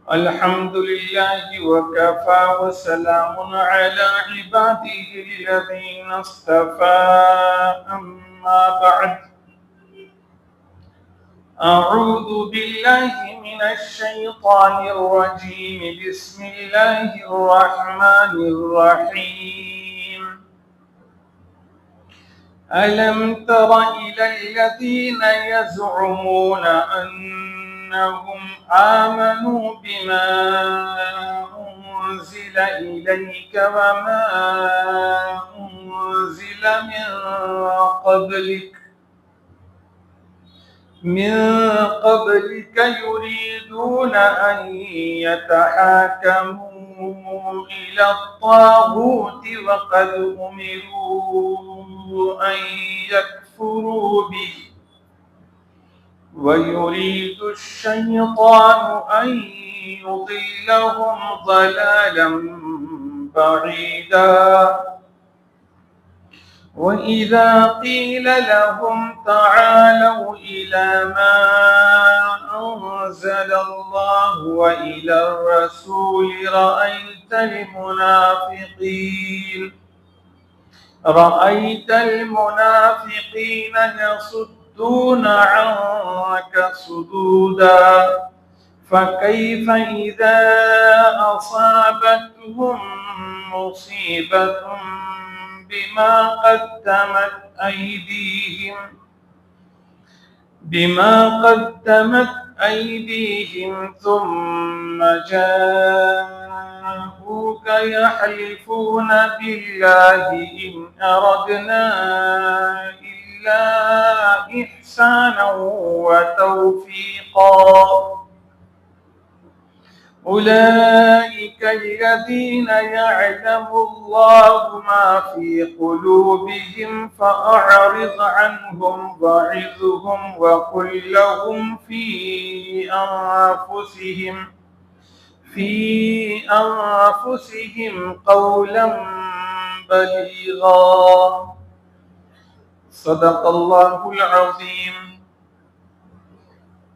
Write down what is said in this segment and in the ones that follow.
अल्हम्दुलिल्लाहि वकफ़ा वसलामुन अला इबादिहिल्लज़ीना इस्तफ़ा अम्मा बअद अऊज़ु बिल्लाहि मिनश शैतानिर रजीम बिस्मिल्लाहिर रहमानिर रहीम अलम तर इलल्लज़ीना यज़उमून अन्नहुम आमनू बिमा उन्ज़िल इलैक वमा उन्ज़िल मिन क़ब्लिक युरीदून अन यतहाकमू इला त्ताग़ूत वक़द उमिरू अन यकफ़ुरू बिही वयुरीदु अश-शैतानु अन युज़िल्लहुम ज़लालन बईदा वइज़ा क़ील लहुम तआलौ इला मा अंज़लल्लाहु व इलर रसूल रअयतल मुनाफ़िक़ीन यसुद्दून अन्क सुदूदा फ़कैफ़ इज़ा असाबतहुम मुसीबतुन बिमा क़द्दमत अयदीहिम थुम्मा जाऊक यहलिफून बिल्लाहि इन अरदना इल्ला इहसानन व तौफ़ीक़ा उलाइका अल्लज़ीना यअलमुल्लाहु मा फ़ी क़ुलूबिहिम फ़अअरिज़ अन्हुम वइज़हुम वक़ुल लहुम फ़ी अनफुसिहिम क़ौलन बलीग़ा। सदक़ल्लाहुल अज़ीम।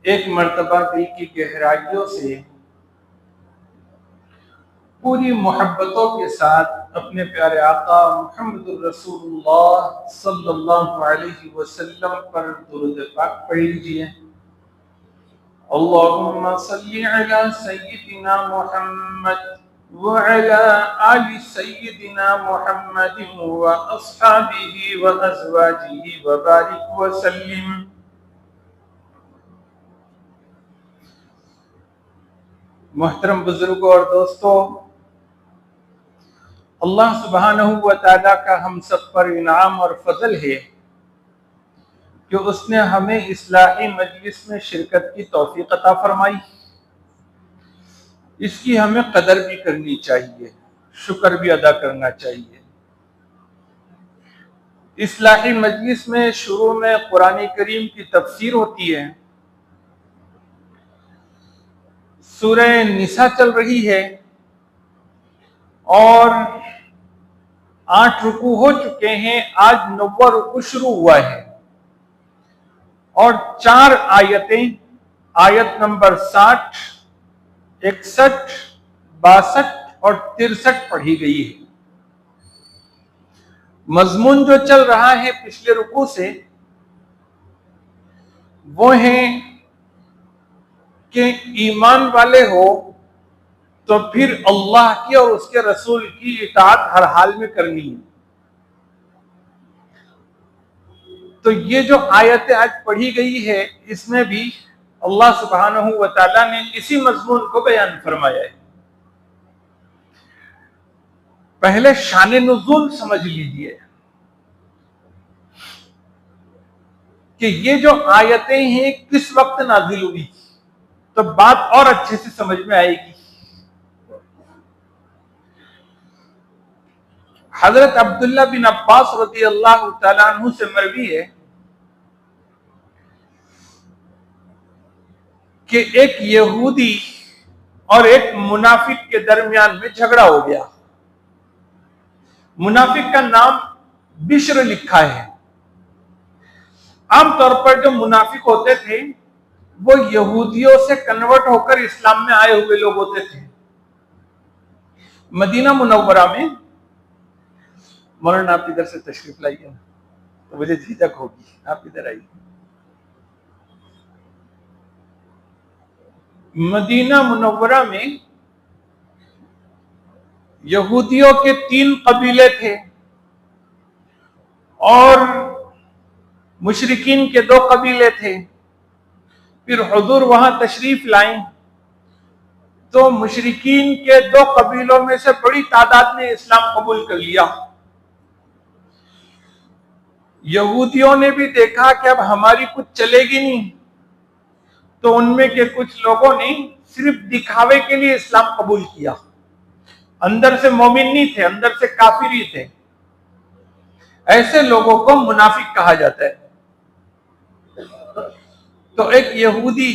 एक मर्तबा दिल की गहराइयों से पूरी मोहब्बतों के साथ अपने प्यारे आका मुहम्मदुर रसूलुल्लाह सल्लल्लाहु अलैहि वसल्लम पर दुरूद पाक पढ़ लीजिए। अल्लाहुम्मा सल्ली अला सय्यिदिना मुहम्मद व अला आलि सय्यिदिना मुहम्मदिन व अस्हाबिही व अज़वाजिही व बारिक व सल्लिम। मोहतरम बुजुर्गों और दोस्तों, अल्लाह सुब्हानहू व तआला का हम सब पर इनाम और फजल है कि उसने हमें इस्लाही मजलिस में शिरकत की तौफीक अता फरमाई। इसकी हमें कदर भी करनी चाहिए, शुक्र भी अदा करना चाहिए। इस्लाही मजलिस में शुरू में कुरान करीम की तफसीर होती है। सूरह निसा चल रही है और 8 रुकू हो चुके हैं। आज 9वां रुकू शुरू हुआ है और 4 आयतें, आयत नंबर 60, 61, 62 और 63 पढ़ी गई है। मजमून जो चल रहा है पिछले रुकू से वो है कि ईमान वाले हो तो फिर अल्लाह की और उसके रसूल की इताअत हर हाल में करनी है। तो ये जो आयतें आज पढ़ी गई है इसमें भी अल्लाह सुब्हानहू व तआला ने इसी मजमून को बयान फरमाया है। पहले शान नुज़ूल समझ लीजिए कि ये जो आयतें हैं किस वक्त नाजिल हुई, तो बात और अच्छे से समझ में आएगी। हजरत अब्दुल्ला बिन अब्बास रज़ियल्लाहु तआला अन्हु से मरवी है कि एक यहूदी और एक मुनाफिक के दरमियान में झगड़ा हो गया। मुनाफिक का नाम बिश्र लिखा है। आमतौर पर जो मुनाफिक होते थे वो यहूदियों से कन्वर्ट होकर इस्लाम में आए हुए लोग होते थे। मदीना मुनव्वरा में, मौलाना आप इधर से तशरीफ लाइए तो मुझे झिझक होगी, आप इधर आइए। मदीना मुनव्वरा में यहूदियों के 3 कबीले थे और मुशरिकीन के 2 कबीले थे। फिर हुजूर वहां तशरीफ लाए तो मुशरिकीन के 2 कबीलों में से बड़ी तादाद ने इस्लाम कबूल कर लिया। यहूदियों ने भी देखा कि अब हमारी कुछ चलेगी नहीं, तो उनमें के कुछ लोगों ने सिर्फ दिखावे के लिए इस्लाम कबूल किया। अंदर से मोमिन नहीं थे, अंदर से काफिर ही थे। ऐसे लोगों को मुनाफिक कहा जाता है। तो एक यहूदी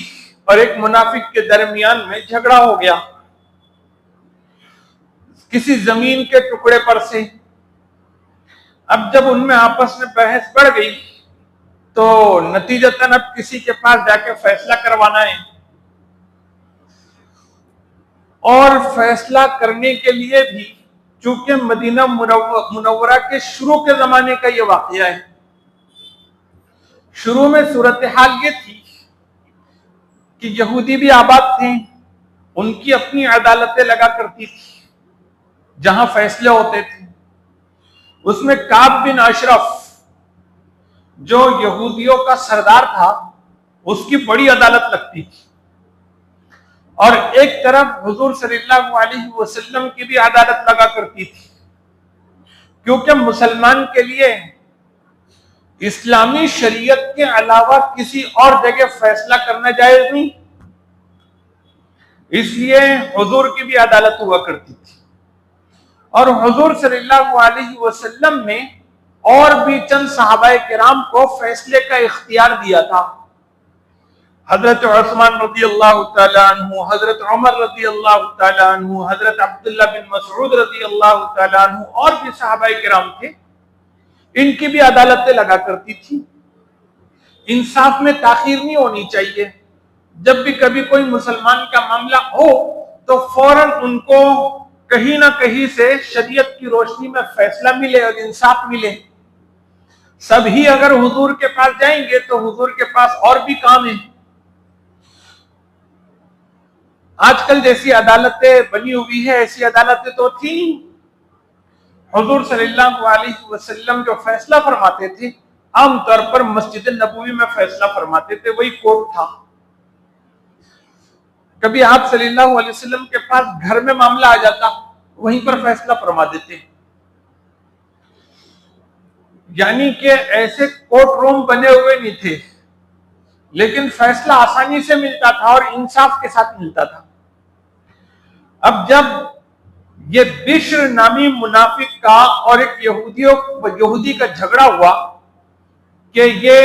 और एक मुनाफिक के दरमियान में झगड़ा हो गया किसी जमीन के टुकड़े पर से। अब जब उनमें आपस में बहस बढ़ गई तो नतीजतन अब किसी के पास जाके फैसला करवाना है, और फैसला करने के लिए भी, चूंकि मदीना मुनव्वरा के शुरू के जमाने का यह वाकया है, शुरू में सूरत हाल ये थी कि यहूदी भी आबाद थे, उनकी अपनी अदालतें लगा करती थी जहां फैसले होते थे। उसमें काब बिन अशरफ जो यहूदियों का सरदार था, उसकी बड़ी अदालत लगती थी, और एक तरफ हुजूर सल्लल्लाहु अलैहि वसल्लम की भी अदालत लगा करती थी, क्योंकि मुसलमान के लिए इस्लामी शरीयत के अलावा किसी और जगह फैसला करना जायज नहीं, इसलिए हुजूर की भी अदालत हुआ करती थी। और हुजूर सल्लल्लाहु अलैहि वसल्लम ने और भी चंद सहाबाए किराम को फैसले का इख्तियार दिया था। हजरत उस्मान रज़ी अल्लाह तआला अन्हु, हजरत उमर रज़ी अल्लाह तआला अन्हु, हजरत अब्दुल्लाह बिन मसऊद रज़ी अल्लाह तआला अन्हु और भी सहाबाए किराम थे, इनकी भी अदालतें लगा करती थी। इंसाफ में ताखीर नहीं होनी चाहिए। जब भी कभी कोई मुसलमान का मामला हो तो फौरन उनको कहीं ना कहीं से शरीयत की रोशनी में फैसला मिले और इंसाफ मिले। सभी अगर हुजूर के पास जाएंगे तो हुजूर के पास और भी काम है। आजकल जैसी अदालतें बनी हुई है ऐसी अदालतें तो थी। हुजूर सल्लल्लाहु अलैहि वसल्लम जो फैसला फरमाते थे आमतौर पर मस्जिद नबवी में फैसला फरमाते थे, वही कोर्ट था। कभी आप सल्लल्लाहु अलैहि वसल्लम के पास घर में मामला आ जाता, वहीं पर फैसला फरमा देते। यानी कि ऐसे कोर्ट रूम बने हुए नहीं थे, लेकिन फैसला आसानी से मिलता था और इंसाफ के साथ मिलता था। अब जब ये बिश्र नामी मुनाफिक का और एक यहूदी का झगड़ा हुआ कि ये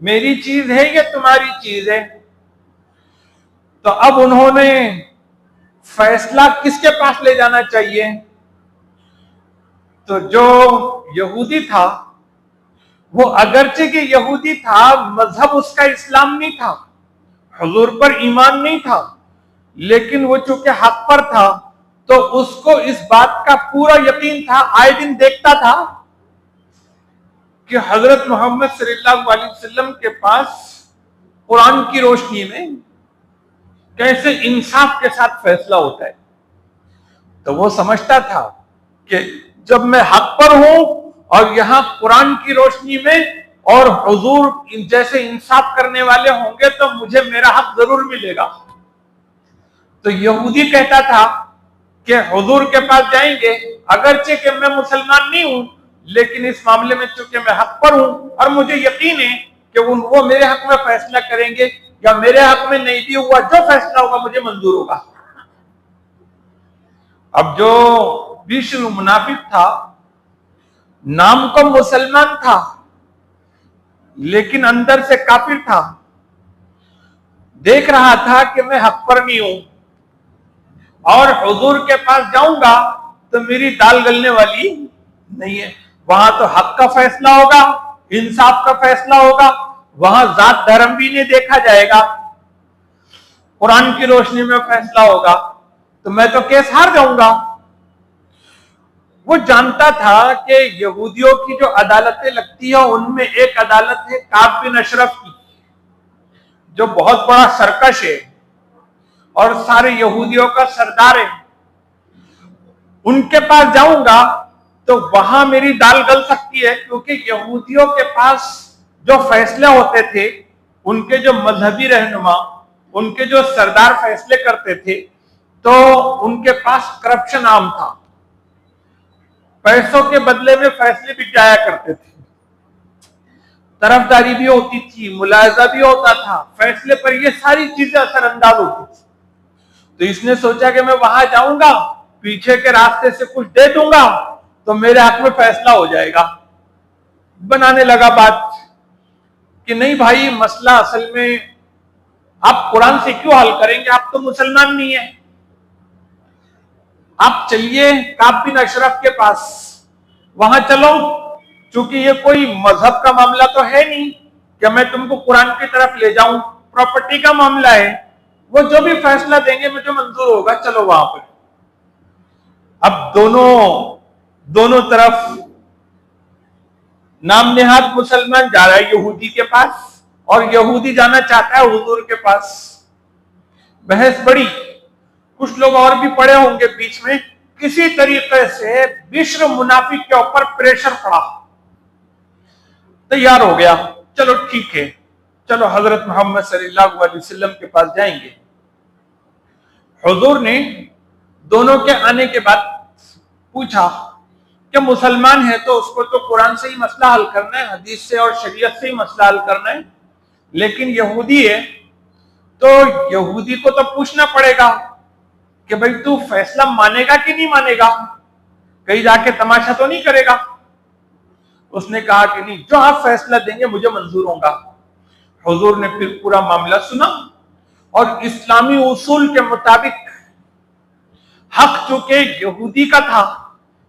मेरी चीज है ये तुम्हारी चीज है, तो अब उन्होंने फैसला किसके पास ले जाना चाहिए। तो जो यहूदी था वो अगरचे कि यहूदी था, मजहब उसका इस्लाम नहीं था, हुजूर पर ईमान नहीं था, लेकिन वो चूंकि हक पर था तो उसको इस बात का पूरा यकीन था, आए दिन देखता था कि हजरत मोहम्मद सल्लल्लाहु अलैहि वसल्लम के पास कुरान की रोशनी में कैसे इंसाफ के साथ फैसला होता है। तो वो समझता था कि जब मैं हक पर हूं और यहां कुरान की रोशनी में और हुजूर जैसे इंसाफ करने वाले होंगे तो मुझे मेरा हक जरूर मिलेगा। तो यहूदी कहता था कि हुजूर के पास जाएंगे, अगरचे कि मैं मुसलमान नहीं हूं, लेकिन इस मामले में चूंकि मैं हक पर हूं और मुझे यकीन है कि वो मेरे हक में फैसला करेंगे, या मेरे हक में नहीं भी हुआ जो फैसला होगा मुझे मंजूर होगा। अब जो बिश्र मुनाफिक था, नाम को मुसलमान था लेकिन अंदर से काफिर था, देख रहा था कि मैं हक पर नहीं हूं और हुजूर के पास जाऊंगा तो मेरी दाल गलने वाली नहीं है। वहां तो हक का फैसला होगा, इंसाफ का फैसला होगा, वहां जात धर्म भी नहीं देखा जाएगा, कुरान की रोशनी में फैसला होगा तो मैं तो केस हार जाऊंगा। वो जानता था कि यहूदियों की जो अदालतें लगती है उनमें एक अदालत है काब बिन अशरफ की, जो बहुत बड़ा सरकश है और सारे यहूदियों का सरदार है। उनके पास जाऊंगा तो वहां मेरी दाल गल सकती है, क्योंकि यहूदियों के पास जो फैसले होते थे, उनके जो मजहबी रहनुमा, उनके जो सरदार फैसले करते थे, तो उनके पास करप्शन आम था। पैसों के बदले में फैसले भी जाया करते थे, तरफदारी भी होती थी, मुलायजा भी होता था, फैसले पर ये सारी चीजें असरअंदाज होती थी। तो इसने सोचा कि मैं वहां जाऊंगा, पीछे के रास्ते से कुछ दे दूंगा तो मेरे हक में फैसला हो जाएगा। बनाने लगा बात कि नहीं भाई, मसला असल में आप कुरान से क्यों हल करेंगे, आप तो मुसलमान नहीं है। आप चलिए काब बिन अशरफ के पास, वहां चलो, क्योंकि ये कोई मजहब का मामला तो है नहीं कि मैं तुमको कुरान की तरफ ले जाऊं, प्रॉपर्टी का मामला है। वो जो भी फैसला देंगे मुझे मंजूर होगा, चलो वहां पर। अब दोनों तरफ नाम नेहाद मुसलमान जा रहा है यहूदी के पास, और यहूदी जाना चाहता है हुजूर के पास। बहस बड़ी, कुछ लोग और भी पड़े होंगे बीच में। किसी तरीके से बिश्र मुनाफिक के ऊपर प्रेशर पड़ा, तैयार हो गया, चलो ठीक है, चलो हजरत मोहम्मद सल्लल्लाहु अलैहि वसल्लम के पास जाएंगे। हुजूर ने दोनों के आने के बाद पूछा कि मुसलमान है तो उसको तो कुरान से ही मसला हल करना है, हदीस से और शरीयत से ही मसला हल करना है, लेकिन यहूदी है तो यहूदी को तो पूछना पड़ेगा कि भाई तू फैसला मानेगा कि नहीं मानेगा, कहीं जाके तमाशा तो नहीं करेगा। उसने कहा कि नहीं, जो आप फैसला देंगे मुझे मंजूर होगा। हुजूर ने फिर पूरा मामला सुना और इस्लामी उसूल के मुताबिक हक चूंकि यहूदी का था,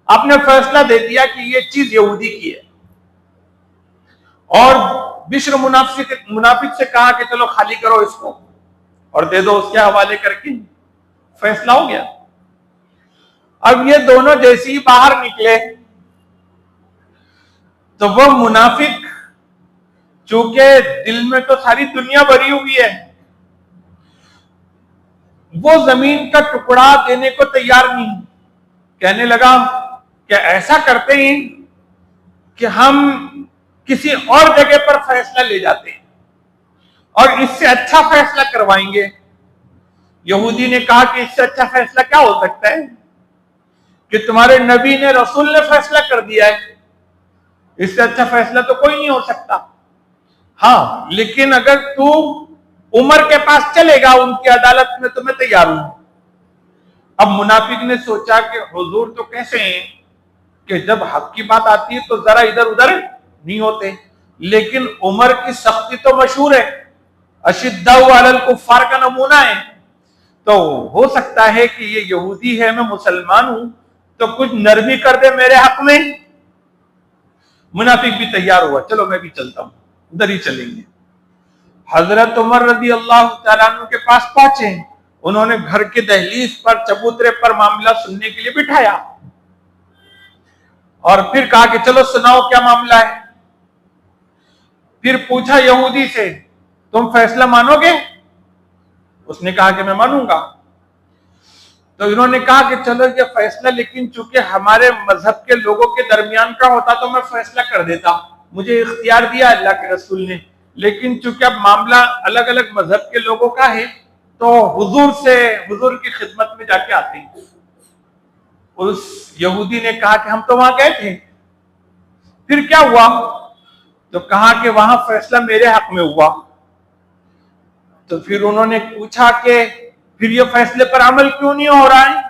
आपने फैसला दे दिया कि ये चीज यहूदी की है, और बिश्र मुनाफिक से कहा कि चलो खाली करो इसको और दे दो उसके हवाले करके, फैसला हो गया। अब ये दोनों जैसे ही बाहर निकले तो वो मुनाफिक, चूंकि दिल में तो सारी दुनिया भरी हुई है, वो जमीन का टुकड़ा देने को तैयार नहीं। कहने लगा कि ऐसा करते हैं कि हम किसी और जगह पर फैसला ले जाते हैं और इससे अच्छा फैसला करवाएंगे। यहूदी ने कहा कि इससे अच्छा फैसला क्या हो सकता है कि तुम्हारे नबी ने, रसूल ने फैसला कर दिया है, इससे अच्छा फैसला तो कोई नहीं हो सकता। हाँ, लेकिन अगर तू उमर के पास चलेगा उनकी अदालत में, तो मैं तैयार हूं। अब मुनाफिक ने सोचा कि हुजूर तो कैसे हैं कि जब हक की बात आती है तो जरा इधर उधर नहीं होते, लेकिन उमर की सख्ती तो मशहूर है, अशिद्दाउ अलल कुफ्फार का नमूना है, तो हो सकता है कि ये यहूदी है, मैं मुसलमान हूं, तो कुछ नरमी कर दे मेरे हक में। मुनाफिक भी तैयार हुआ, चलो मैं भी चलता हूं, उधर ही चलेंगे। हजरत उमर रज़ी अल्लाह तआला अन्हु के पास पहुंचे, उन्होंने घर के दहलीज पर चबूतरे पर मामला सुनने के लिए बिठाया और फिर कहा कि चलो सुनाओ क्या मामला है। फिर पूछा यहूदी से, तुम फैसला मानोगे? उसने कहा कि मैं मानूंगा। तो इन्होंने कहा कि चलो ये फैसला, लेकिन चूंकि हमारे मजहब के लोगों के दरमियान का होता तो मैं फैसला कर देता, मुझे इख्तियार दिया अल्लाह के रसूल ने, लेकिन चूंकि अब मामला अलग अलग मजहब के लोगों का है तो हुजूर की खिदमत में जाके आते हैं। उस यहूदी ने कहा कि हम तो वहां गए थे, फिर क्या हुआ? तो कहा कि वहां फैसला मेरे हक में हुआ। तो फिर उन्होंने पूछा कि फिर ये फैसले पर अमल क्यों नहीं हो रहा है?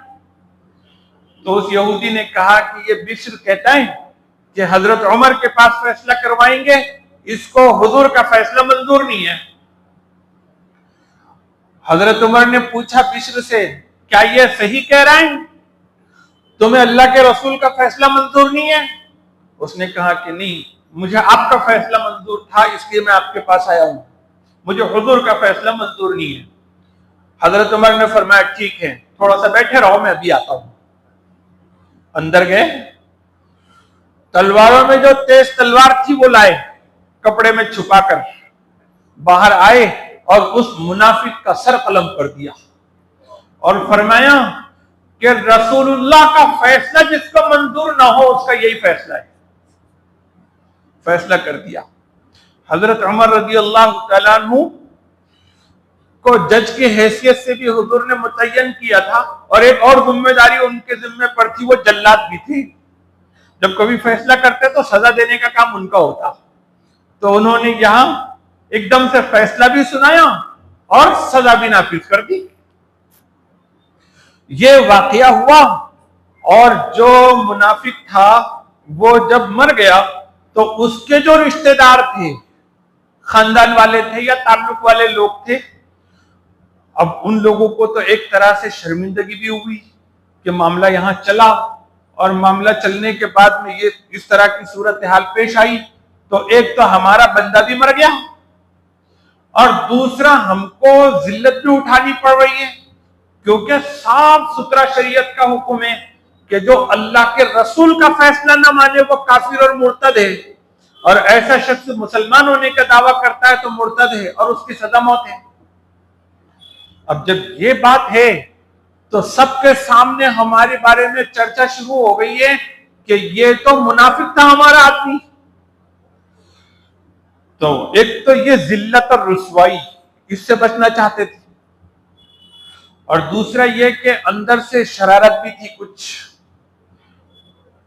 तो उस यहूदी ने कहा कि ये बिश्र कहता है कि हजरत उमर के पास फैसला करवाएंगे, इसको हुजूर का फैसला मंजूर नहीं है। हजरत उमर ने पूछा बिश्र से, क्या ये सही कह रहा है, तुम्हें अल्लाह के रसूल का फैसला मंजूर नहीं है? उसने कहा कि नहीं, मुझे आपका फैसला मंजूर था, इसलिए मैं आपके पास आया हूं, मुझे हुजूर का फैसला मंजूर नहीं है। हजरत उमर ने फरमाया ठीक है, थोड़ा सा बैठे रहो, मैं अभी आता हूं। अंदर गए, तलवारों में जो तेज तलवार थी वो लाए, कपड़े में छुपाकर बाहर आए और उस मुनाफिक का सर कलम कर दिया और फरमाया कि रसूलुल्लाह का फैसला जिसको मंजूर ना हो उसका यही फैसला है। फैसला कर दिया। हजरत उमर रजी अल्लाह तआला अन्हु को जज की हैसियत से भी हुजूर ने मुतय्यन किया था और एक और जिम्मेदारी उनके जिम्मे पर थी, वो जल्लाद भी थी। जब कभी फैसला करते तो सजा देने का काम उनका होता, तो उन्होंने यहां एकदम से फैसला भी सुनाया और सजा भी नाफिज कर दी। ये वाकया हुआ और जो मुनाफिक था वो जब मर गया तो उसके जो रिश्तेदार थे, खानदान वाले थे या ताल्लुक वाले लोग थे, अब उन लोगों को तो एक तरह से शर्मिंदगी भी हुई कि मामला यहां चला और मामला चलने के बाद में ये इस तरह की सूरत हाल पेश आई, तो एक तो हमारा बंदा भी मर गया और दूसरा हमको जिल्लत भी उठानी पड़ रही है, क्योंकि साफ सुथरा शरीयत का हुक्म है कि जो अल्लाह के रसूल का फैसला ना माने वो काफिर और मुर्तद है, और ऐसा शख्स मुसलमान होने का दावा करता है तो मुर्तद है और उसकी सजा मौत है। अब जब ये बात है तो सबके सामने हमारे बारे में चर्चा शुरू हो गई है कि ये तो मुनाफिक था हमारा आदमी। तो एक तो ये जिल्लत और रुसवाई, इससे बचना चाहते थे, और दूसरा ये कि अंदर से शरारत भी थी कुछ।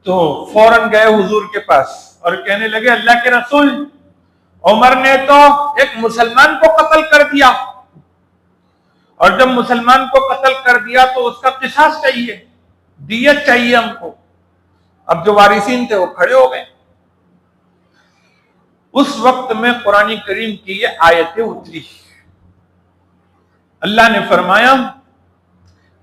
तो फौरन गए हुजूर के पास और कहने लगे अल्लाह के रसूल, उमर ने तो एक मुसलमान को कत्ल कर दिया, और जब मुसलमान को कत्ल कर दिया तो उसका किसास चाहिए, दियत चाहिए हमको। अब जो वारिसीन थे वो खड़े हो गए। उस वक्त में कुरान करीम की ये आयतें उतरी। अल्लाह ने फरमाया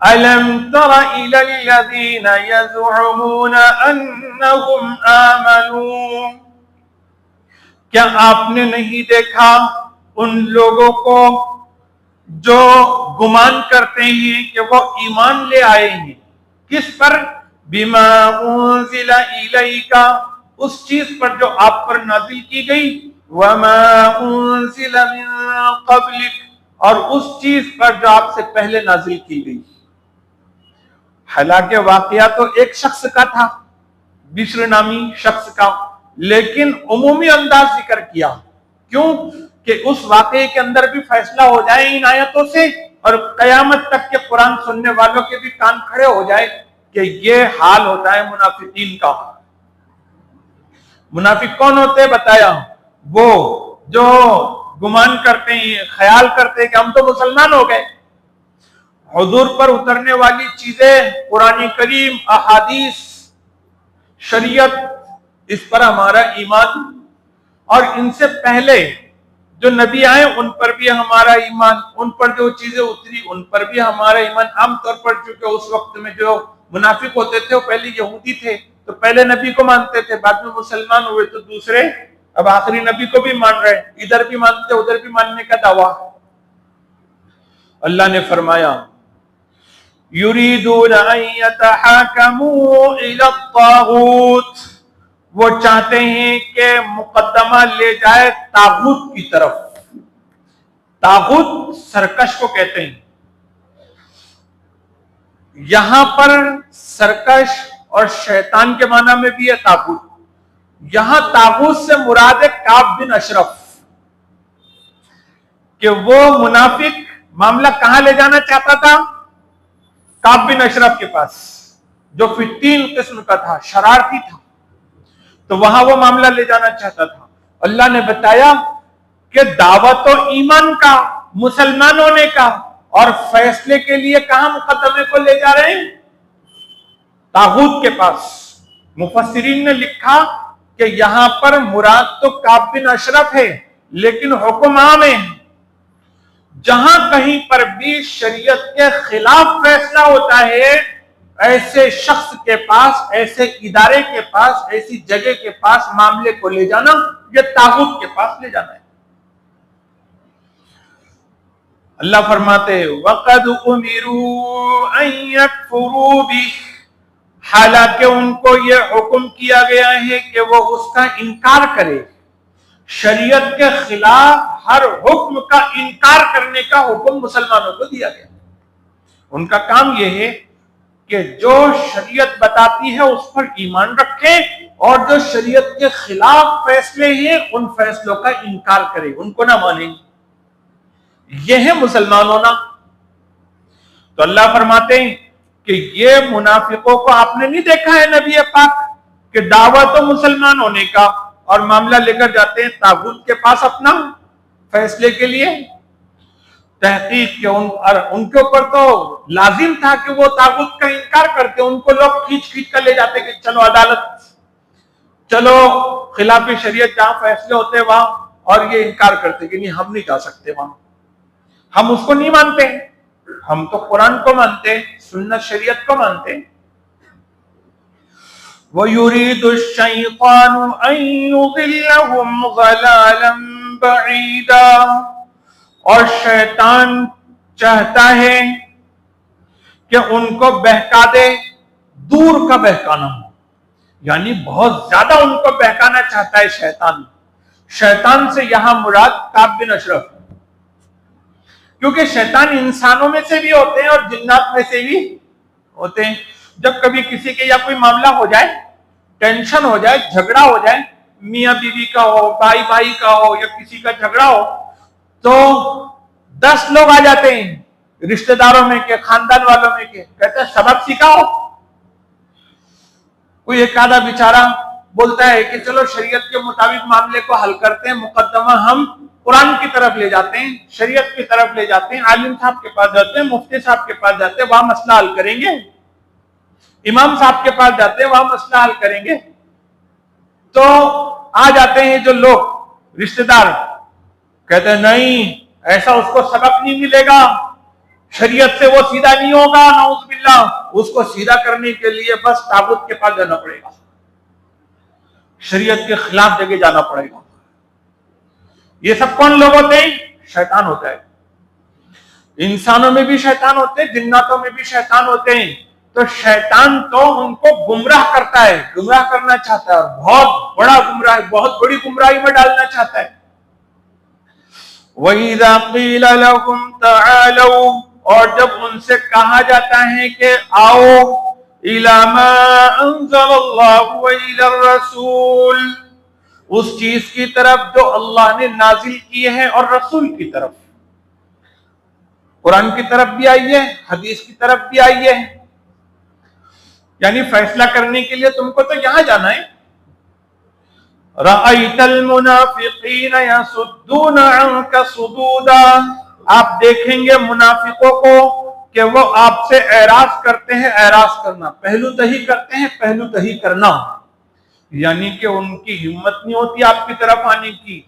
अलम तरा इलल्लज़ीना यज़उमूना अन्नहुम आमनू, क्या आपने नहीं देखा उन लोगों को जो गुमान करते हैं कि वो ईमान ले आए हैं। किस पर? बिमा उन्ज़िला इलैका, उस चीज पर जो आप पर नाजिल की गई, वमा उन्ज़िला मिन क़ब्लिक, और उस चीज पर जो आपसे पहले नाजिल की गई। हालांकि वाकया तो एक शख्स का था, बिश्र नामी शख्स का, लेकिन उमूमी अंदाज जिक्र किया। क्यों? कि उस वाकये के अंदर भी फैसला हो जाए इन आयतों से, और कयामत तक के कुरान सुनने वालों के भी कान खड़े हो जाए कि ये हाल होता है मुनाफिकीन का। मुनाफिक कौन होते हैं बताया? वो जो गुमान करते हैं, ख्याल करते हैं कि हम तो मुसलमान हो गए। हुजूर पर उतरने वाली चीजें, कुरान करीम, अहादीस, शरीयत, इस पर हमारा ईमान, और इनसे पहले जो नबी आए उन पर भी हमारा ईमान, उन पर जो चीजें उतरी उन पर भी हमारा ईमान। आमतौर पर चूंकि उस वक्त में जो मुनाफिक होते थे वो पहले यहूदी थे, तो पहले नबी को मानते थे, बाद में मुसलमान हुए तो दूसरे अब आखिरी नबी को भी मान रहे, इधर भी मानते उधर भी मानने का दावा। अल्लाह ने फरमाया युरीदून अन यतहाकमू इला तागूत, वो चाहते हैं कि मुकद्दमा ले जाए तागूत की तरफ। तागूत सरकश को कहते हैं। यहां पर सरकश और शैतान के माना में भी है तागूत। यहां तागूत से मुराद है काब बिन अशरफ, कि वो मुनाफिक मामला कहां ले जाना चाहता था? काब बिन अशरफ के पास, जो फित्तीन किस्म का था, शरारती था, तो वहां वो मामला ले जाना चाहता था। अल्लाह ने बताया कि दावत तो ईमान का, मुसलमान होने का, और फैसले के लिए कहां मुकदमे को ले जा रहे हैं? तागूत के पास। मुफस्सिरीन ने लिखा कि यहां पर मुराद तो काब बिन अशरफ है, लेकिन हुक्म आम है। जहां कहीं पर भी शरीयत के खिलाफ फैसला होता है, ऐसे शख्स के पास, ऐसे इदारे के पास, ऐसी जगह के पास मामले को ले जाना, यह तागूत के पास ले जाना है। अल्लाह फरमाते वक़द उमिरू अन यकफुरू बिह, हालांकि उनको ये हुक्म किया गया है कि वो उसका इनकार करे। शरीयत के खिलाफ हर हुक्म का इनकार करने का हुक्म मुसलमानों को दिया गया। उनका काम यह है कि जो शरीयत बताती है उस पर ईमान रखें और जो शरीयत के खिलाफ फैसले हैं उन फैसलों का इनकार करें, उनको ना माने। यह है मुसलमान होना। तो अल्लाह फरमाते हैं कि ये मुनाफिकों को आपने नहीं देखा है नबी पाक कि दावा तो मुसलमान होने का और मामला लेकर जाते हैं तागूत के पास अपना फैसले के लिए। तहकीक के उनके ऊपर तो लाजिम था कि वो तागूत का इनकार करते, उनको लोग खींच खींच कर ले जाते कि चलो अदालत, चलो खिलाफी शरीयत जहां फैसले होते वहां, और ये इनकार करते कि नहीं हम नहीं जा सकते वहां, हम उसको नहीं मानते, हम तो कुरान को मानते, सुन्नत शरीयत को मानते। वयुरीदु शैतानु अन युदिल्लहुम ज़लालन बईदा, और शैतान चाहता है कि उनको बहका दे, दूर का बहकाना, यानी बहुत ज्यादा उनको बहकाना चाहता है शैतान। शैतान से यहां मुराद काब बिन अशरफ, क्योंकि शैतान इंसानों में से भी होते हैं और जिन्नात में से भी होते हैं। जब कभी किसी के या कोई मामला हो जाए, टेंशन हो जाए, झगड़ा हो जाए, मियां बीवी का हो, भाई भाई का हो, या किसी का झगड़ा हो, तो 10 लोग आ जाते हैं रिश्तेदारों में के, खानदान वालों में के, कहते हैं सबक सिखाओ। कोई एक आधा बेचारा बोलता है कि चलो शरीयत के मुताबिक मामले को हल करते हैं, मुकदमा हम कुरान की तरफ ले जाते हैं, शरीयत की तरफ ले जाते हैं, आलिम साहब के पास जाते हैं, मुफ्ती साहब के पास जाते हैं, वहां मसला हल करेंगे, इमाम साहब के पास जाते हैं, वहां मसला हल करेंगे। तो आ जाते हैं जो लोग रिश्तेदार, कहते हैं नहीं ऐसा उसको सबक नहीं मिलेगा, शरीयत से वो सीधा नहीं होगा, नाउज़ुबिल्लाह, उसको सीधा करने के लिए बस तागूत के पास जाना पड़ेगा, शरीयत के खिलाफ जगह जाना पड़ेगा। ये सब कौन लोग होते हैं? शैतान होता है। इंसानों में भी शैतान होते हैं, जिन्नातों में भी शैतान होते हैं। तो शैतान तो उनको गुमराह करता है, गुमराह करना चाहता है, और बहुत बड़ा गुमराह, बहुत बड़ी गुमराही में डालना चाहता है। वइज़ा क़ील लहुम तआलू, और जब उनसे कहा जाता है कि आओ, इला मा अंज़लल्लाहु व इलर रसूल, उस चीज की तरफ जो अल्लाह ने नाजिल की है और रसूल की तरफ, कुरान की तरफ भी आई है, हदीस की तरफ भी आई है, यानी फैसला करने के लिए तुमको तो यहां जाना है। रअयतल मुनाफिकीन यसुद्दून अन्का सुदूदा, आप देखेंगे मुनाफिकों को कि वो आपसे एराज करते हैं, एराज करना, पहलू तही करते हैं, पहलू तही करना, यानी कि उनकी हिम्मत नहीं होती आपकी तरफ आने की,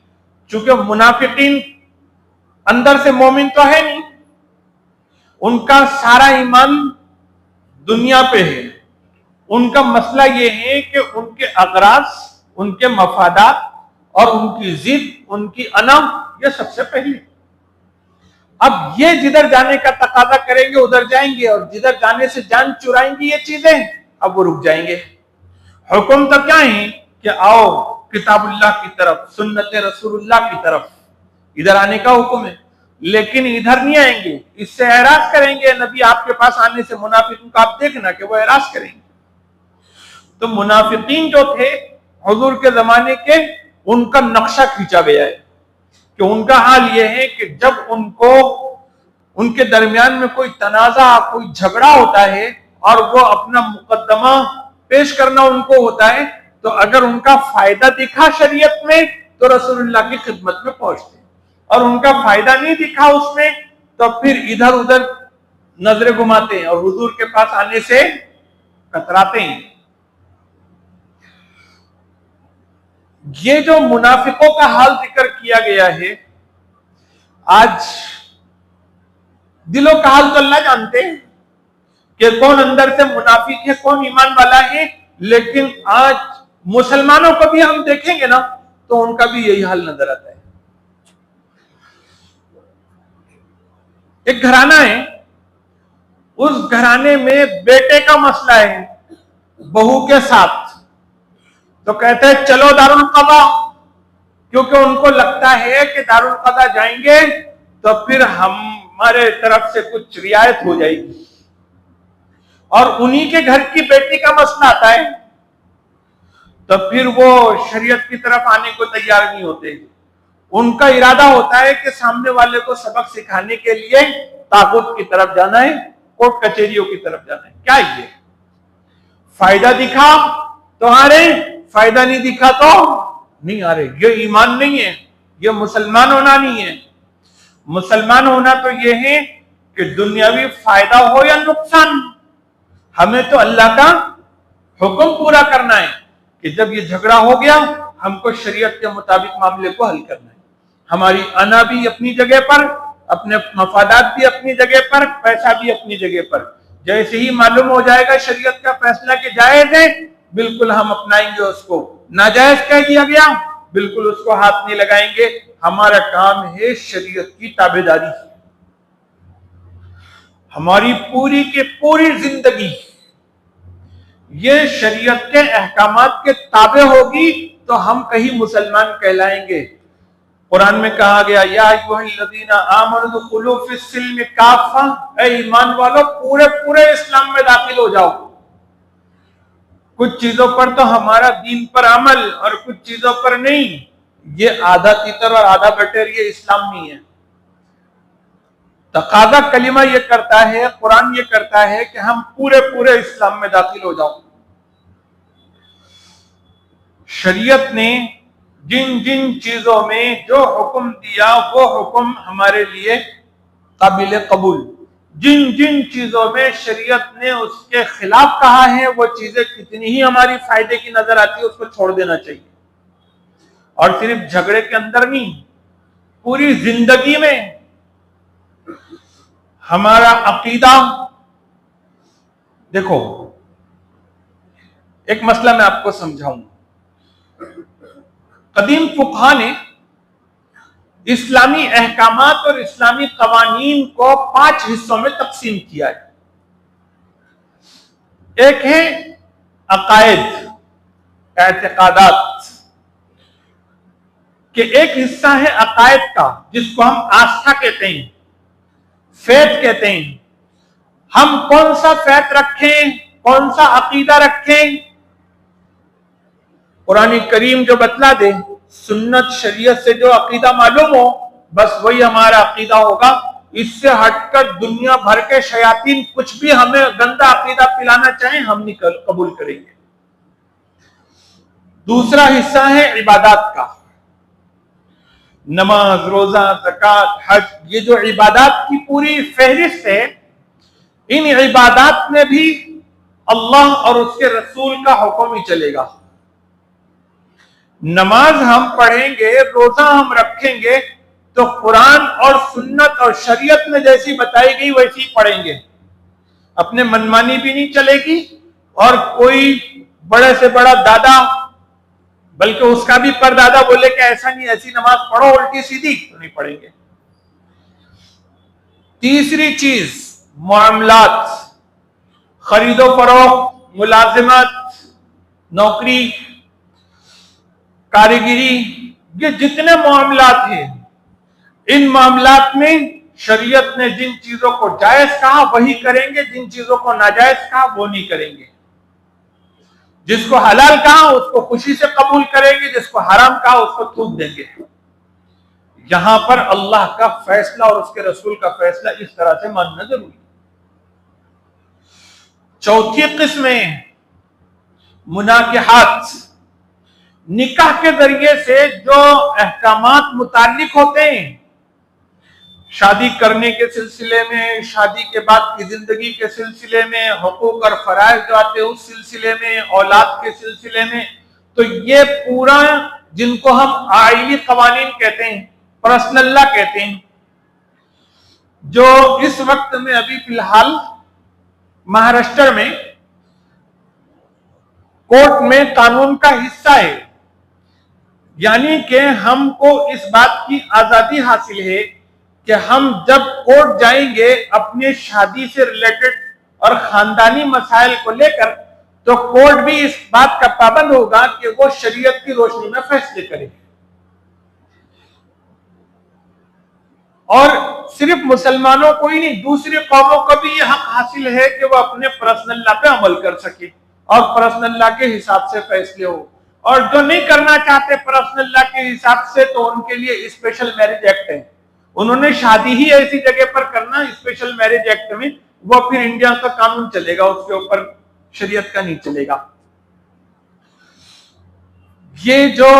चूंकि मुनाफिकीन अंदर से मोमिन तो है नहीं, उनका सारा ईमान दुनिया पे है। उनका मसला ये है कि उनके अगराज, उनके मफादात और उनकी जिद, उनकी अना, ये सबसे पहले। अब ये जिधर जाने का तकाजा करेंगे उधर जाएंगे, और जिधर जाने से जान चुराएंगी ये चीजें, अब वो रुक जाएंगे। हुक्म तो क्या है कि आओ किताबुल्लाह की तरफ, सुन्नत रसूलुल्लाह की तरफ, इधर आने का हुक्म है, लेकिन इधर नहीं आएंगे, इससे एराज करेंगे। नबी आपके पास आने से मुनाफिकों का आप देखना कि वो एराज करेंगे। तो मुनाफिकीन जो थे हुजूर के जमाने के, उनका नक्शा खींचा गया है कि उनका हाल यह है कि जब उनको, उनके दरमियान में कोई तनाजा, कोई झगड़ा होता है और वो अपना मुकदमा पेश करना उनको होता है, तो अगर उनका फायदा दिखा शरीयत में तो रसूलुल्लाह की खिदमत में पहुंचते, और उनका फायदा नहीं दिखा उसमें तो फिर इधर उधर नजरें घुमाते हैं और हुजूर के पास आने से कतराते हैं। ये जो मुनाफिकों का हाल जिक्र किया गया है, आज दिलों का हाल तो अल्लाह जानते हैं कि कौन अंदर से मुनाफिक है, कौन ईमान वाला है, लेकिन आज मुसलमानों को भी हम देखेंगे ना तो उनका भी यही हाल नजर आता है। एक घराना है, उस घराने में बेटे का मसला है बहू के साथ, तो कहते हैं चलो दारुल कदा, क्योंकि उनको लगता है कि दारुल कदा जाएंगे तो फिर हमारे तरफ से कुछ रियायत हो जाएगी। और उन्हीं के घर की बेटी का मसला आता है तो फिर वो शरीयत की तरफ आने को तैयार नहीं होते। उनका इरादा होता है कि सामने वाले को सबक सिखाने के लिए ताकूत की तरफ जाना है, कोर्ट कचहरियों की तरफ जाना है। क्या ये फायदा दिखा तो आ रहे, फायदा नहीं दिखा तो नहीं आ रहे। ये ईमान नहीं है, ये मुसलमान होना नहीं है। मुसलमान होना तो ये है कि दुनियावी फायदा हो या नुकसान, हमें तो अल्लाह का हुक्म पूरा करना है कि जब ये झगड़ा हो गया हमको शरीयत के मुताबिक मामले को हल करना है। हमारी अना भी अपनी जगह पर, अपने मफादात भी अपनी जगह पर, पैसा भी अपनी जगह पर। जैसे ही मालूम हो जाएगा शरीयत का फैसला कि जायज है, बिल्कुल हम अपनाएंगे उसको। नाजायज कह दिया गया, बिल्कुल उसको हाथ नहीं लगाएंगे। हमारा काम है शरीयत की ताबेदारी। हमारी पूरी की पूरी जिंदगी ये शरीयत के अहकामात के ताबे होगी तो हम कहीं मुसलमान कहलाएंगे। कुरान में कहा गया, या अय्युहल्लज़ीना आमनु दुखुलू फिस्सिल्म काफ़ा, ऐ ईमान वालों पूरे पूरे इस्लाम में दाखिल हो जाओ। कुछ चीजों पर तो हमारा दीन पर अमल और कुछ चीजों पर नहीं। ये आधा तीतर और आधा बटेर ये इस्लाम नहीं है। तकाजा कलिमा ये करता है, कुरान ये करता है कि हम पूरे पूरे इस्लाम में दाखिल हो जाओ। शरीयत ने जिन जिन चीजों में जो हुक्म दिया वो हुक्म हमारे लिए काबिल कबूल, जिन जिन चीजों में शरीयत ने उसके खिलाफ कहा है वो चीजें कितनी ही हमारी फायदे की नजर आती है उसको छोड़ देना चाहिए। और सिर्फ झगड़े के अंदर नहीं, पूरी जिंदगी में हमारा अकीदा। देखो एक मसला मैं आपको समझाऊंगा। कदीम फुकहा ने इस्लामी अहकामात और इस्लामी कवानीन को 5 हिस्सों में तकसीम किया है। एक है अकायद, एतकादात के एक हिस्सा है अकायद का, जिसको हम आस्था कहते हैं, फेथ कहते हैं। हम कौन सा फेथ रखें, कौन सा अकीदा रखें, कुरान करीम जो बतला दे, सुन्नत शरीयत से जो अकीदा मालूम हो, बस वही हमारा अकीदा होगा। इससे हटकर दुनिया भर के शयातीन कुछ भी हमें गंदा अकीदा पिलाना चाहे, हम नहीं कबूल करेंगे। दूसरा हिस्सा है इबादत का, नमाज, रोजा, ज़कात, हज, ये जो इबादत की पूरी फहरिस्त है, इन इबादत में भी अल्लाह और उसके रसूल का हुक्म ही चलेगा। नमाज हम पढ़ेंगे, रोजा हम रखेंगे तो कुरान और सुन्नत और शरीयत में जैसी बताई गई वैसी पढ़ेंगे। अपने मनमानी भी नहीं चलेगी और कोई बड़े से बड़ा दादा, बल्कि उसका भी परदादा बोले कि ऐसा नहीं, ऐसी नमाज पढ़ो उल्टी सीधी, तो नहीं पढ़ेंगे। तीसरी चीज मामलात, खरीदो फरोख्त, मुलाजिमत, नौकरी, कारीगिरी, ये जितने मामलात हैं, इन मामलात में शरीयत ने जिन चीजों को जायज कहा वही करेंगे, जिन चीजों को नाजायज कहा वो नहीं करेंगे। जिसको हलाल कहा उसको खुशी से कबूल करेंगे, जिसको हराम कहा उसको थूक देंगे। यहां पर अल्लाह का फैसला और उसके रसूल का फैसला इस तरह से मानना जरूरी है। चौथी किस्म है मुनाकिहात, निकाह के जरिए से जो अहकामात मुताल्लिक होते हैं, शादी करने के सिलसिले में, शादी के बाद की जिंदगी के सिलसिले में, हुकूक और फराइज जो आते हैं उस सिलसिले में, औलाद के सिलसिले में, तो ये पूरा जिनको हम आइली कवानीन कहते हैं, पर्सनल लॉ कहते हैं, जो इस वक्त में अभी फिलहाल महाराष्ट्र में कोर्ट में कानून का हिस्सा है। यानी कि हमको इस बात की आजादी हासिल है कि हम जब कोर्ट जाएंगे अपनी शादी से रिलेटेड और खानदानी मसाइल को लेकर, तो कोर्ट भी इस बात का पाबंद होगा कि वो शरीयत की रोशनी में फैसले करे। और सिर्फ मुसलमानों को ही नहीं, दूसरी कौमों को भी यह हक हासिल है कि वो अपने पर्सनल लॉ पे अमल कर सके और पर्सनल लॉ के हिसाब से फैसले हो। और जो नहीं करना चाहते पर्सनल लॉ के हिसाब से, तो उनके लिए स्पेशल मैरिज एक्ट है। उन्होंने शादी ही ऐसी जगह पर करना स्पेशल मैरिज एक्ट में, वो फिर इंडिया का कानून चलेगा, उसके ऊपर शरीयत का नहीं चलेगा। ये जो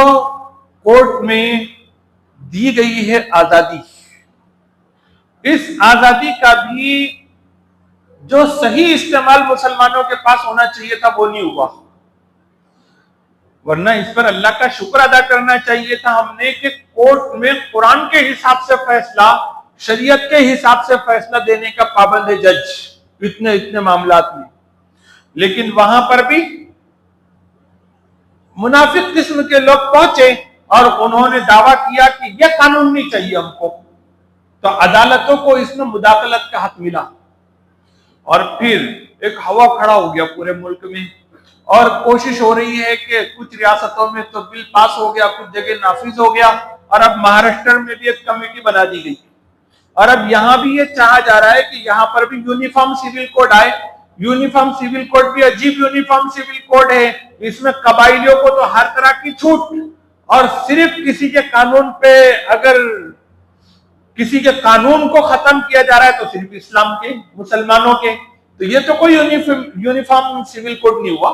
कोर्ट में दी गई है आजादी, इस आजादी का भी जो सही इस्तेमाल मुसलमानों के पास होना चाहिए था वो नहीं हुआ। वरना इस पर अल्लाह का शुक्र अदा करना चाहिए था हमने कि कोर्ट में कुरान के हिसाब से फैसला, शरीयत के हिसाब से फैसला देने का पाबंद है जज इतने इतने मामलात में। लेकिन वहां पर भी मुनाफिक किस्म के लोग पहुंचे और उन्होंने दावा किया कि यह कानून नहीं चाहिए हमको, तो अदालतों को इसमें मुदाखलत का हक मिला और फिर एक हवा खड़ा हो गया पूरे मुल्क में। और कोशिश हो रही है कि कुछ रियासतों में तो बिल पास हो गया, कुछ जगह नाफिज हो गया, और अब महाराष्ट्र में भी एक कमेटी बना दी गई। और अब यहां भी ये चाहा जा रहा है कि यहां पर भी यूनिफॉर्म सिविल कोड आए। यूनिफॉर्म सिविल कोड भी अजीब यूनिफॉर्म सिविल कोड है, इसमें कबाइलियों को तो हर तरह की छूट, और सिर्फ किसी के कानून पे, अगर किसी के कानून को खत्म किया जा रहा है तो सिर्फ इस्लाम के, मुसलमानों के। तो ये तो कोई यूनिफॉर्म सिविल कोड नहीं हुआ।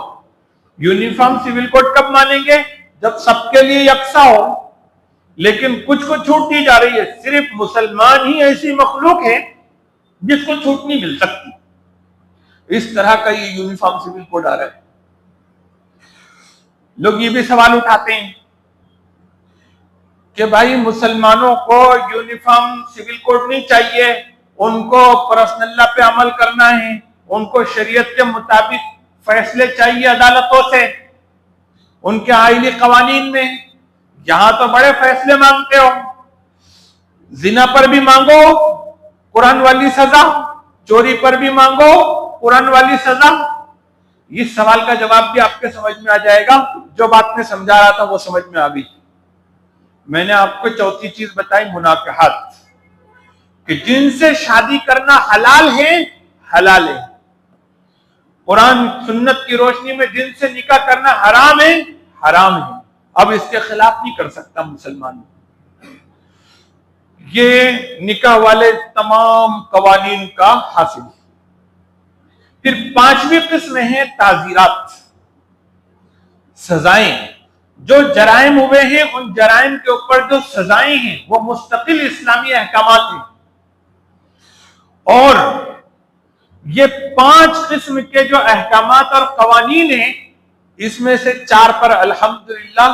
यूनिफॉर्म सिविल कोड कब मानेंगे? जब सबके लिए यकसा हो। लेकिन कुछ को छूट दी जा रही है, सिर्फ मुसलमान ही ऐसी मखलूक है जिसको छूट नहीं मिल सकती। इस तरह का ये यूनिफॉर्म सिविल कोड आ रहा है। लोग ये भी सवाल उठाते हैं कि भाई मुसलमानों को यूनिफॉर्म सिविल कोड नहीं चाहिए, उनको पर्सनल लॉ पे अमल करना है, उनको शरीयत के मुताबिक फैसले चाहिए अदालतों से, उनके आईनी कवानीन में। यहां तो बड़े फैसले मांगते हो, जिना पर भी मांगो कुरान वाली सजा, चोरी पर भी मांगो कुरान वाली सजा। इस सवाल का जवाब भी आपके समझ में आ जाएगा। जो बात मैं समझा रहा था वो समझ में आ गई। मैंने आपको चौथी चीज बताई, मुनाकहत, कि जिनसे शादी करना हलाल है, हलाल है। कुरान सुन्नत की रोशनी में जिनसे निकाह करना हराम है, हराम है। अब इसके खिलाफ नहीं कर सकता मुसलमान। ये निकाह वाले तमाम कवानीन का हासिल। फिर पांचवी किस्म है ताजीरात, सजाएं। जो जराइम हुए हैं उन जराइम के ऊपर जो सजाएं हैं वो मुस्तकिल इस्लामी अहकामात हैं। और ये 5 किस्म के जो अहकामात और कवानीन हैं, इसमें से 4 पर अल्हम्दुलिल्लाह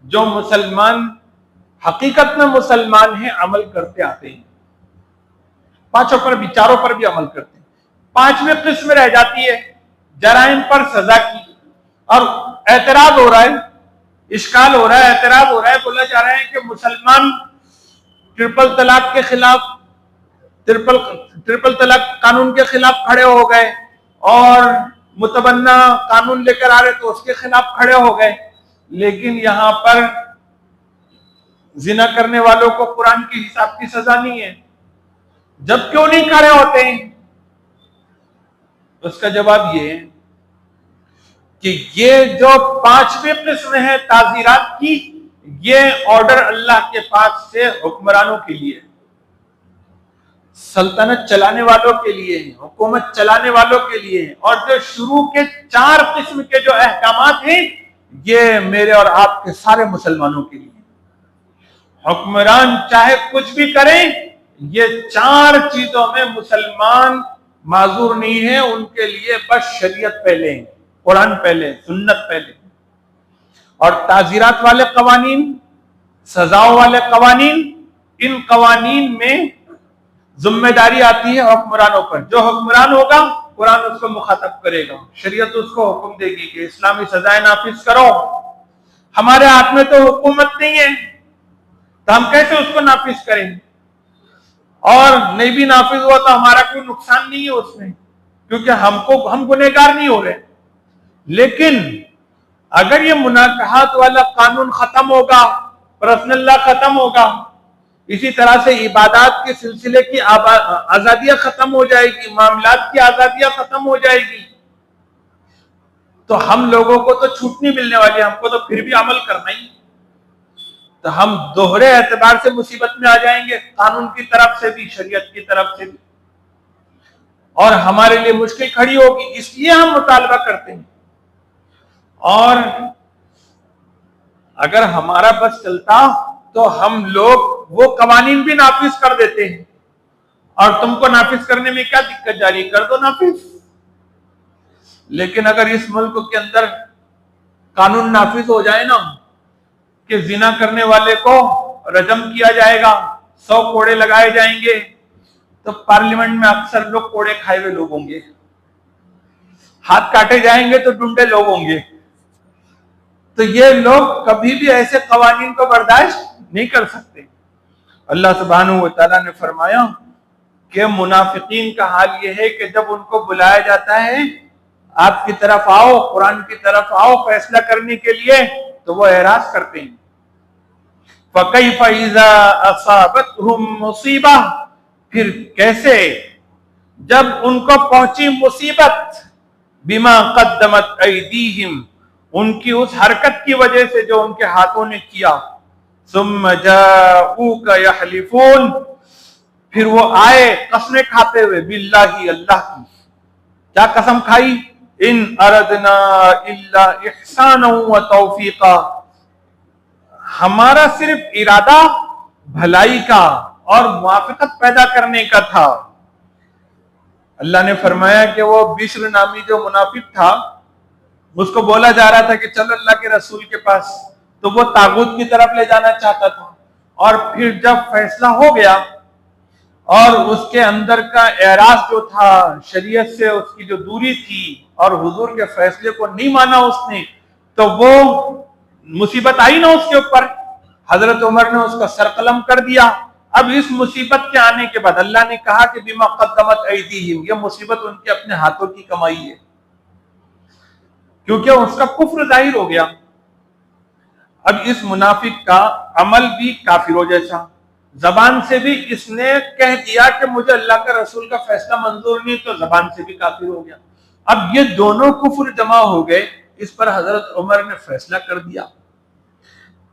जो मुसलमान हकीकत में मुसलमान हैं अमल करते आते हैं। 5 पर भी, 4 पर भी अमल करते हैं। 5वीं किस्म रह जाती है जराइम पर सजा की। और एतराज हो रहा है, इश्काल हो रहा है, एतराज हो रहा है, बोला जा रहा है कि मुसलमान ट्रिपल तलाक के खिलाफ, ट्रिपल तलाक कानून के खिलाफ खड़े हो गए, और मुतबन्ना कानून लेकर आ रहे तो उसके खिलाफ खड़े हो गए। लेकिन यहां पर जिना करने वालों को कुरान के हिसाब की सजा नहीं है। जब क्यों नहीं खड़े होते हैं? उसका जवाब ये है कि ये जो 5वीं किस्म है ताजीरात की, ये ऑर्डर अल्लाह के पास से हुक्मरानों के लिए, सल्तनत चलाने वालों के लिए है, हुकूमत चलाने वालों के लिए है। और जो शुरू के 4 किस्म के जो अहकामात हैं, ये मेरे और आपके सारे मुसलमानों के लिए। हुक्मरान चाहे कुछ भी करें, ये 4 चीजों में मुसलमान माजूर नहीं है। उनके लिए बस शरीयत पहले है, कुरान पहले, सुन्नत पहले। और ताजीरात वाले कवानीन, सजाओं वाले कवानीन, इन कवानीन में जिम्मेदारी आती है हुक्मरानों पर। जो हुक्मरान होगा कुरान उसको मुखातब करेगा, शरीयत उसको हुक्म देगी कि इस्लामी सजाएं नाफिज करो। हमारे हाथ में तो हुकूमत नहीं है, तो हम कैसे उसको नाफिज करेंगे? और नहीं भी नाफिज हुआ तो हमारा कोई नुकसान नहीं है उसमें, क्योंकि हम गुनहगार नहीं हो रहे। लेकिन अगर ये मुनाकहात वाला कानून खत्म होगा, पर्सनल लॉ खत्म होगा, इसी तरह से इबादत के सिलसिले की आजादियां खत्म हो जाएगी, मामलात की आजादियां खत्म हो जाएगी, तो हम लोगों को तो छूट नहीं मिलने वाली, हमको तो फिर भी अमल करना ही। तो हम दोहरे एतबार से मुसीबत में आ जाएंगे, कानून की तरफ से भी, शरीयत की तरफ से भी, और हमारे लिए मुश्किल खड़ी होगी। इसलिए हम मुतालबा करते हैं। और अगर हमारा बस चलता तो हम लोग वो कवानीन भी नाफिज कर देते हैं, और तुमको नाफिज करने में क्या दिक्कत, जारी कर दो नाफिज। लेकिन अगर इस मुल्क के अंदर कानून नाफिज हो जाए ना कि जिना करने वाले को रजम किया जाएगा, 100 कोड़े लगाए जाएंगे, तो पार्लियामेंट में अक्सर लोग कोड़े खाए हुए लोग होंगे, हाथ काटे जाएंगे तो डुंडे लोग होंगे। तो ये लोग कभी भी ऐसे कवानीन को बर्दाश्त नहीं कर सकते। अल्लाह सुब्हानहू व तआला ने फरमाया कि मुनाफिकीन का हाल ये है कि जब उनको बुलाया जाता है आपकी तरफ आओ, कुरान की तरफ आओ फैसला करने के लिए, तो वो एराज करते हैं। फकैफ इज़ा असाबतहुम मुसीबा, फिर कैसे जब उनको पहुंची मुसीबत, बिमा कद्दमत ऐदीहिम, उनकी उस हरकत की वजह से जो उनके हाथों ने किया, सुम्मा जाऊका यहलिफून, फिर वो आए कसमें खाते हुए, बिल्लाही, अल्लाह की। क्या कसम खाई? इन अरदना इल्ला इहसाना व तौफीका, हमारा सिर्फ इरादा भलाई का और मुआफिकत पैदा करने का था। अल्लाह ने फरमाया कि वो बिश्र नामी जो मुनाफिक था, उसको बोला जा रहा था कि चलो अल्लाह के रसूल के पास, तो वो तागूत की तरफ ले जाना चाहता था। और फिर जब फैसला हो गया और उसके अंदर का एराज जो था, शरीयत से उसकी जो दूरी थी और हुजूर के फैसले को नहीं माना उसने, तो वो मुसीबत आई ना उसके ऊपर। हजरत उमर ने उसका सरकलम कर दिया। अब इस मुसीबत के आने के बाद अल्लाह ने कहा कि बिमा कद्दमत ऐदीहिम, ये मुसीबत उनके अपने हाथों की कमाई है, क्योंकि उसका कुफ्र जाहिर हो गया। अब इस मुनाफिक का अमल भी काफिरों जैसा, जबान से भी इसने कह दिया कि मुझे अल्लाह का रसूल का फैसला मंजूर नहीं, तो जबान से भी काफिर हो गया। अब ये दोनों कुफ्र जमा हो गए, इस पर हजरत उमर ने फैसला कर दिया।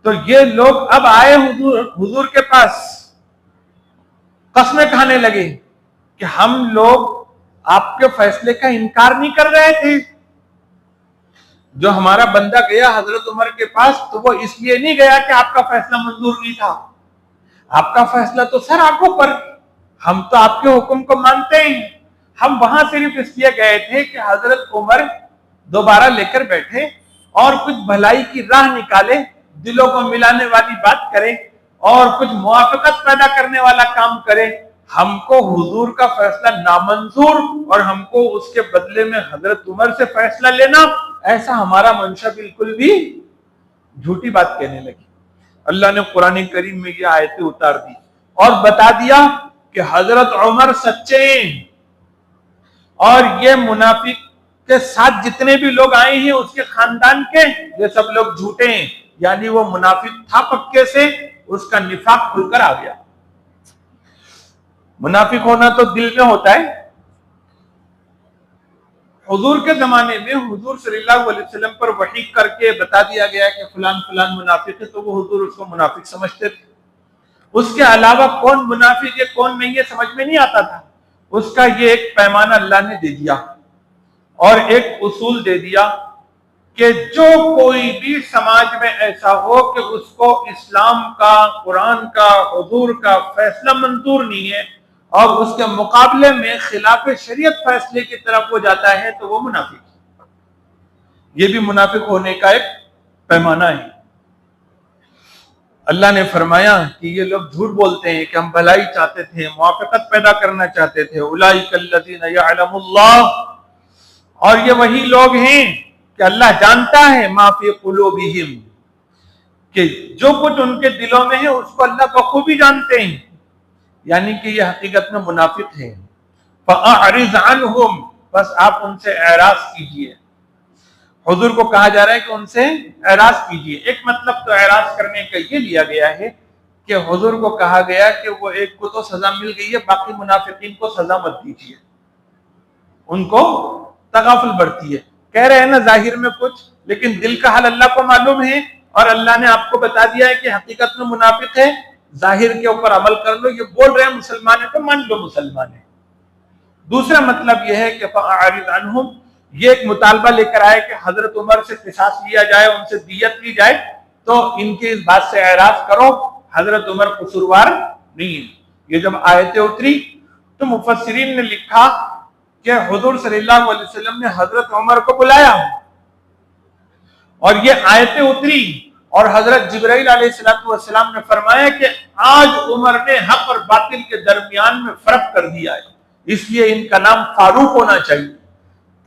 तो ये लोग अब आए हुजूर के पास, कसमें खाने लगे कि हम लोग आपके फैसले का इनकार नहीं कर रहे थे। जो हमारा बंदा गया हजरत उमर के पास, तो वो इसलिए नहीं गया कि आपका फैसला मंजूर नहीं था, आपका फैसला तो सर आंखों पर, हम तो आपके हुक्म को मानते हैं। हम वहां सिर्फ इसलिए गए थे कि हजरत उमर दोबारा लेकर बैठे और कुछ भलाई की राह निकाले, दिलों को मिलाने वाली बात करें और कुछ मुआफिकत पैदा करने वाला काम करें। हमको हुजूर का फैसला नामंजूर और हमको उसके बदले में हजरत उमर से फैसला लेना, ऐसा हमारा मंशा बिल्कुल भी झूठी बात कहने लगी। अल्लाह ने कुरान करीम में ये आयतें उतार दी और बता दिया कि हजरत उमर सच्चे हैं और ये मुनाफिक के साथ जितने भी लोग आए हैं उसके खानदान के, ये सब लोग झूठे हैं। यानी वो मुनाफिक था पक्के से, उसका निफाक खुलकर आ गया। मुनाफिक होना तो दिल में होता है। हुजूर के जमाने में हुजूर सल्लल्लाहु अलैहि वसल्लम पर वही करके बता दिया गया कि फलान फलान मुनाफिक है, तो वो हुजूर उसको मुनाफिक समझते थे। उसके अलावा कौन मुनाफिक है कौन नहीं है समझ में नहीं आता था। उसका ये एक पैमाना अल्लाह ने दे दिया और एक उसूल दे दिया कि जो कोई भी समाज में ऐसा हो कि उसको इस्लाम का, कुरान का, हुजूर का फैसला मंजूर नहीं है और उसके मुकाबले में खिलाफ शरीयत फैसले की तरफ वो जाता है, तो वो मुनाफिक है। ये भी मुनाफिक होने का एक पैमाना है। अल्लाह ने फरमाया कि ये लोग झूठ बोलते हैं कि हम भलाई चाहते थे, मुआफिकत पैदा करना चाहते थे। उलाइकल्लज़ीना यअलमुल्लाह, और ये वही लोग हैं कि अल्लाह जानता है मा फी कुलूबिहिम, कि जो कुछ उनके दिलों में है उसको अल्लाह बखूबी जानते हैं। यानी कि ये हकीकत में मुनाफिक है। फ़अरिज़ अन्हुम, बस आप उनसे एराज कीजिए। हुजूर को कहा जा रहा है कि उनसे एराज कीजिए। एक मतलब तो एराज करने का ये लिया गया है कि हुजूर को कहा गया कि वो एक को तो सजा मिल गई है, बाकी मुनाफिकीन को सजा मत दीजिए, उनको तगाफुल बढ़ती है। कह रहे हैं ना जाहिर में कुछ, लेकिन दिल का हाल अल्लाह को मालूम है, और अल्लाह ने आपको बता दिया है कि हकीकत में मुनाफिक है, जाहिर के ऊपर अमल कर लो। ये बोल रहे हैं मुसलमान है तो मान लो मुसलमान है। दूसरा मतलब यह है कि फ़अरिज़ अन्हुम, ये एक मुतालबा लेकर आए कि हजरत उमर से किसास लिया जाए, उनसे दियत ली जाए, तो इनकी इस बात से एराज करो, हजरत उमर कसूरवार नहीं है। ये जब आयतें उतरी तो मुफस्सिरीन ने लिखा कि हुजूर सल्लल्लाहु अलैहि वसल्लम ने हजरत उमर को बुलाया और ये आयतें उतरी, और हजरत जिब्राइल अलैहिस्सलाम ने फरमाया कि आज उमर ने हक और बातिल के दरमियान में फर्क कर दिया है, इसलिए इनका नाम फारूक होना चाहिए।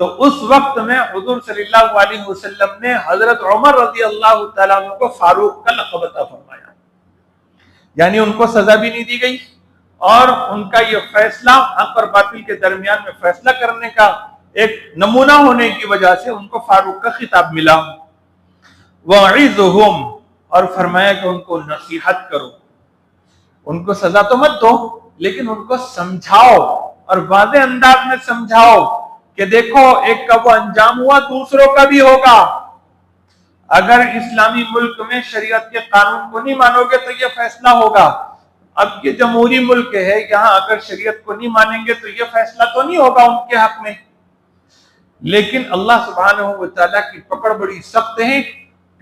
तो उस वक्त में हुजूर सल्लल्लाहु अलैहि वसल्लम ने हजरत उमर रज़ी अल्लाह तआला अन्हु को फारूक का लक़ब अता फरमाया, यानी उनको सजा भी नहीं दी गई, और उनका ये फैसला हक और बातिल के दरमियान में फैसला करने का एक नमूना होने की वजह से उनको फारूक का खिताब मिला। वइज़ुहुम, और फरमाया कि उनको नसीहत करो, उनको सजा तो मत दो, लेकिन उनको समझाओ, और वाज़ेह अंदाज में समझाओ कि देखो एक का वो अंजाम हुआ, दूसरों का भी होगा। अगर इस्लामी मुल्क में शरीयत के कानून को नहीं मानोगे तो ये फैसला होगा। अब ये जमहूरी मुल्क है, यहाँ अगर शरीयत को नहीं मानेंगे तो ये फैसला तो नहीं होगा उनके हक में। लेकिन अल्लाह सुब्हानहू व तआला की पकड़ बड़ी सख्त है।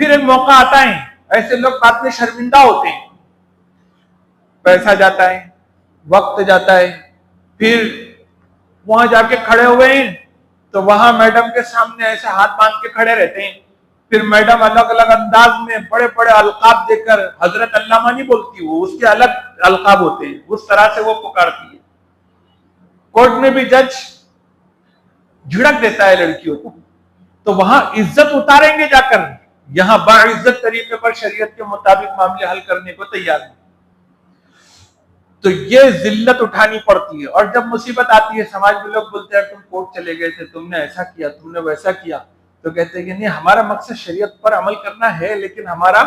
फिर एक मौका आता है, ऐसे लोग बाद में शर्मिंदा होते हैं, पैसा जाता है, वक्त जाता है, फिर वहां जाके खड़े हुए हैं तो वहां मैडम के सामने ऐसे हाथ बांध के खड़े रहते हैं, फिर मैडम अलग अलग अंदाज में बड़े बड़े अलकाब देकर, हजरत अल्लामा नहीं बोलती वो, उसके अलग अलकाब होते हैं, उस तरह से वो पुकारती है। कोर्ट में भी जज झिड़क देता है लड़कियों को, तो वहां इज्जत उतारेंगे जाकर, यहां बाइज्जत तरीके पर शरीयत के मुताबिक मामले हल करने को तैयार है। तो ये जिल्लत उठानी पड़ती है। और जब मुसीबत आती है, समाज में लोग बोलते हैं तुम कोर्ट चले गए थे, तुमने ऐसा किया, तुमने वैसा किया, तो कहते हैं कि नहीं, हमारा मकसद शरीयत पर अमल करना है, लेकिन हमारा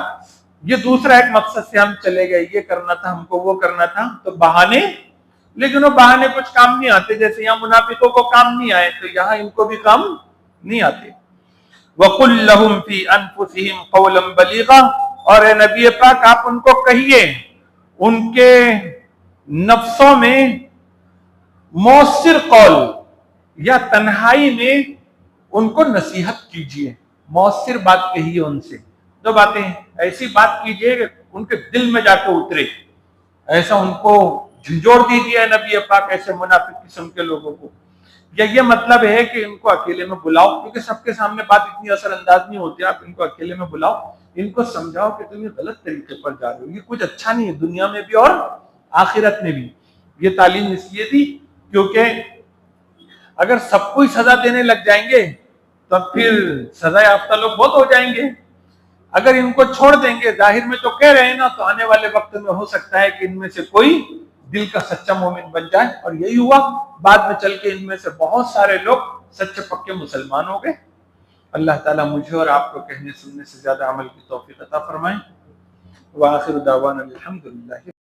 ये दूसरा एक मकसद से हम चले गए, ये करना था हमको, वो करना था, तो बहाने, लेकिन वो बहाने कुछ काम नहीं आते। जैसे यहाँ मुनाफिकों को काम नहीं आए, तो यहाँ इनको भी काम नहीं आते। वकुल लहुम फी अनफुसिहिम कौलन बलीगा, और नबी पाक आप उनको कहिए, उनके नफ्सों में मौसिर कौल या तन्हाई में उनको नसीहत कीजिए, मौसिर बात कहिए उनसे। दो बातें, ऐसी बात कीजिए कि उनके दिल में जाके उतरे, ऐसा उनको झंझोड़ दीजिए नबी पाक ऐसे मुनाफिक किस्म के लोगों को। या ये मतलब है कि इनको अकेले में बुलाओ, क्योंकि सबके सामने बात इतनी असरअंदाज नहीं होती, आप इनको अकेले में बुलाओ, इनको समझाओ कि तुम ये गलत तरीके पर जा रहे हो, ये कुछ अच्छा नहीं है, दुनिया में भी और आखिरत में भी। ये तालीम इसलिए दी क्योंकि अगर सबको ही सजा देने लग जाएंगे तो फिर सजा याफ्ता लोग बहुत हो जाएंगे। अगर इनको छोड़ देंगे, जाहिर में तो कह रहे हैं ना, तो आने वाले वक्त में हो सकता है कि इनमें से कोई दिल का सच्चा मोमिन बन जाए, और यही हुआ। बाद में चल के इनमें से बहुत सारे लोग सच्चे पक्के मुसलमान हो गए। अल्लाह ताला मुझे और आपको कहने सुनने से ज्यादा अमल की तौफीक अता फरमाए। व आखिर दावाना अल्हम्दुलिल्लाह।